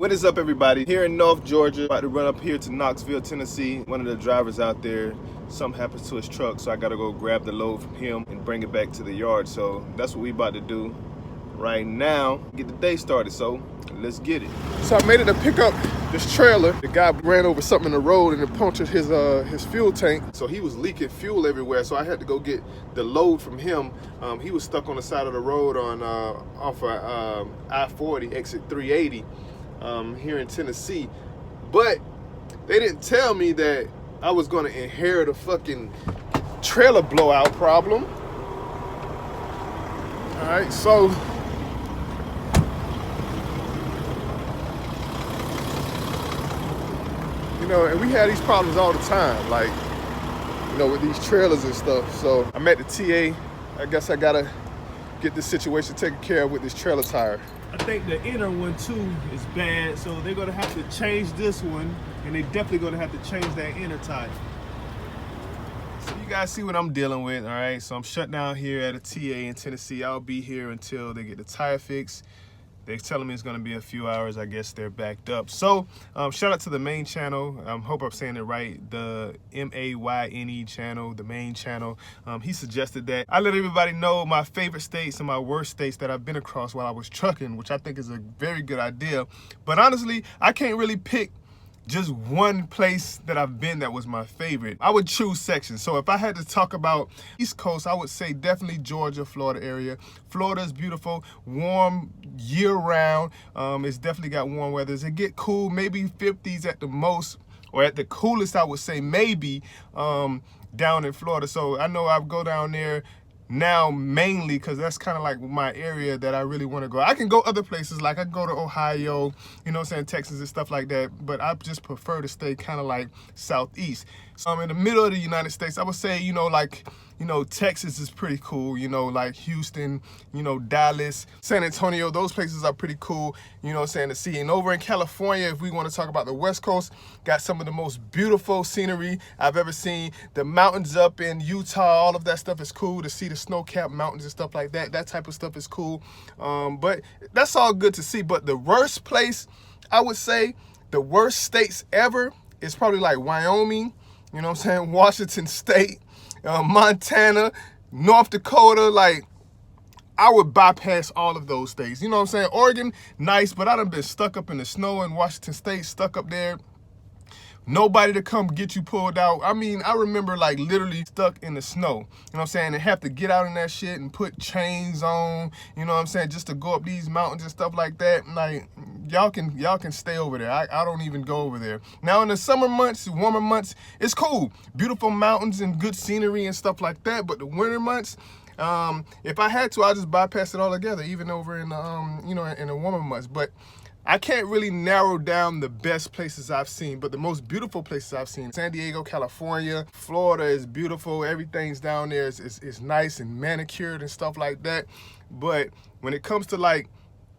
What is up, everybody? Here in North Georgia, about to run up here to Knoxville, Tennessee. One of the drivers out there, something happens to his truck, so I gotta go grab the load from him and bring it back to the yard. So that's what we about to do right now. Get the day started, so let's get it. So I made it to pick up this trailer. The guy ran over something in the road and it punctured his fuel tank. So he was leaking fuel everywhere, so I had to go get the load from him. He was stuck on the side of the road on off of I-40, exit 380. Here in Tennessee, but they didn't tell me that I was gonna inherit a fucking trailer blowout problem. All right, so you know, and we have these problems all the time, like, you know, with these trailers and stuff. So I'm at the TA. I guess I gotta get this situation taken care of with this trailer tire. I think the inner one too is bad, so they're gonna have to change this one, and they're definitely gonna have to change that inner tire. So you guys see what I'm dealing with, all right? So I'm shut down here at a TA in Tennessee. I'll be here until they get the tire fixed. They're telling me it's gonna be a few hours. I guess they're backed up. So shout out to the main channel. Hope I'm saying it right. The MAYNE channel, the main channel. He suggested that I let everybody know my favorite states and my worst states that I've been across while I was trucking, which I think is a very good idea. But honestly, I can't really pick just one place that I've been that was my favorite. I would choose sections. So if I had to talk about East Coast, I would say definitely Georgia, Florida area. Florida is beautiful, warm year round. It's definitely got warm weathers. It get cool, maybe 50s at the most, or at the coolest I would say maybe down in Florida. So I know I go down there now mainly because that's kind of like my area that I really want to go. I can go other places, like I can go to Ohio, you know what I'm saying, Texas and stuff like that, but I just prefer to stay kind of like southeast. So I'm in the middle of the United States. I would say, you know, like, you know, Texas is pretty cool, you know, like Houston, you know, Dallas, San Antonio, those places are pretty cool, you know what I'm saying, to see. And over in California, if we want to talk about the West Coast, got some of the most beautiful scenery I've ever seen. The mountains up in Utah, all of that stuff is cool to see, the snow-capped mountains and stuff like that. That type of stuff is cool. But that's all good to see. But the worst place, I would say, the worst states ever is probably like Wyoming, you know what I'm saying, Washington State, Montana, North Dakota. Like, I would bypass all of those states. You know what I'm saying? Oregon, nice, but I done been stuck up in the snow in Washington State, stuck up there. Nobody to come get you pulled out. I mean, I remember like literally stuck in the snow, you know what I'm saying, and have to get out in that shit and put chains on, you know what I'm saying, just to go up these mountains and stuff like that. Like, y'all can stay over there. I don't even go over there. Now in the summer months, warmer months, it's cool. Beautiful mountains and good scenery and stuff like that. But the winter months, if I had to, I'd just bypass it all together, even over in you know, in the warmer months. But I can't really narrow down the best places I've seen, but the most beautiful places I've seen: San Diego, California. Florida is beautiful. Everything's down there is nice and manicured and stuff like that. But when it comes to like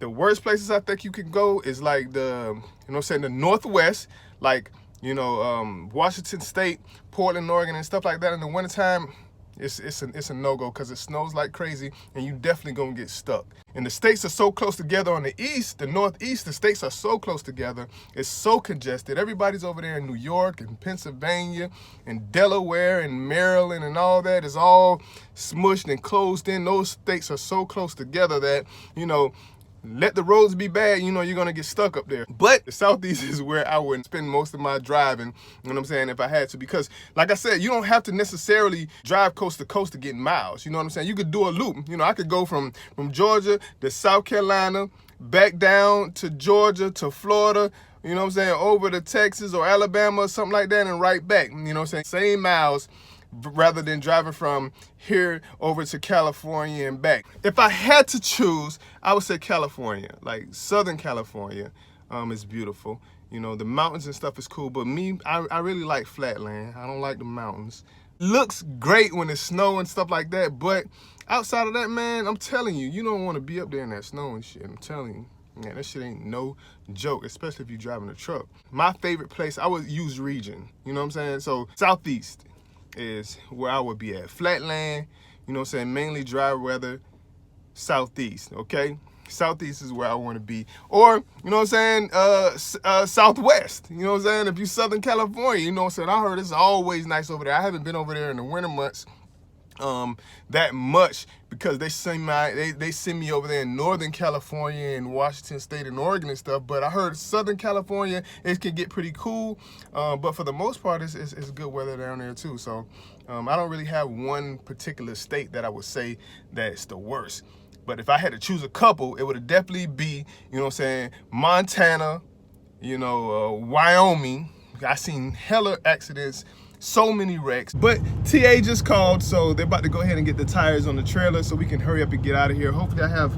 the worst places I think you can go is like the, you know what I'm saying, the Northwest, like, you know, Washington State, Portland, Oregon, and stuff like that in the wintertime. It's a no-go because it snows like crazy and you definitely gonna get stuck. And the states are so close together on the east, the northeast, the states are so close together. It's so congested. Everybody's over there in New York and Pennsylvania and Delaware and Maryland and all that is all smushed and closed in. Those states are so close together that, you know, let the roads be bad, you know, you're gonna get stuck up there. But the southeast is where I would spend most of my driving, you know what I'm saying, if I had to. Because like I said, you don't have to necessarily drive coast to coast to get miles, you know what I'm saying? You could do a loop. You know, I could go from Georgia to South Carolina, back down to Georgia to Florida, you know what I'm saying, over to Texas or Alabama or something like that, and right back, you know what I'm saying? Same miles, rather than driving from here over to California and back. If I had to choose, I would say California. Like Southern California is beautiful. You know, the mountains and stuff is cool, but me, I really like flatland. I don't like the mountains. Looks great when it's snow and stuff like that, but outside of that, man, I'm telling you, you don't want to be up there in that snow and shit. I'm telling you. Man, that shit ain't no joke, especially if you're driving a truck. My favorite place, I would use region. You know what I'm saying? So southeast is where I would be at. Flatland, you know what I'm saying, mainly dry weather, southeast, okay? Southeast is where I want to be. Or, you know what I'm saying, Southwest. You know what I'm saying? If you Southern California, you know what I'm saying? I heard it's always nice over there. I haven't been over there in the winter months that much because they send me over there in Northern California and Washington State and Oregon and stuff. But I heard Southern California, it can get pretty cool. But for the most part, it's good weather down there too. So I don't really have one particular state that I would say that's the worst. But if I had to choose a couple, it would definitely be, you know what I'm saying, Montana, you know, Wyoming. I seen hella accidents, so many wrecks. But TA just called, so they're about to go ahead and get the tires on the trailer so we can hurry up and get out of here. Hopefully I have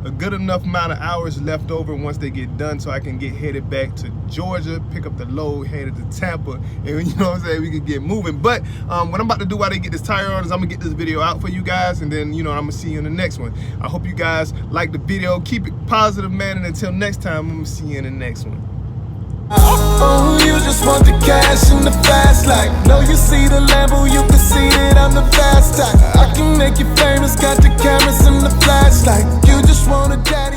a good enough amount of hours left over once they get done so I can get headed back to Georgia, pick up the load, headed to Tampa, and you know what I'm saying, we can get moving. But what I'm about to do while they get this tire on is I'm gonna get this video out for you guys, and then, you know, I'm gonna see you in the next one. I hope you guys like the video. Keep it positive, man, and until next time, I'm gonna see you in the next one. Oh, you just want the cash in the fast life. No, you see the Lambo, you can see that I'm the fast type. I can make you famous, got the cameras and the flashlight. You just want a daddy.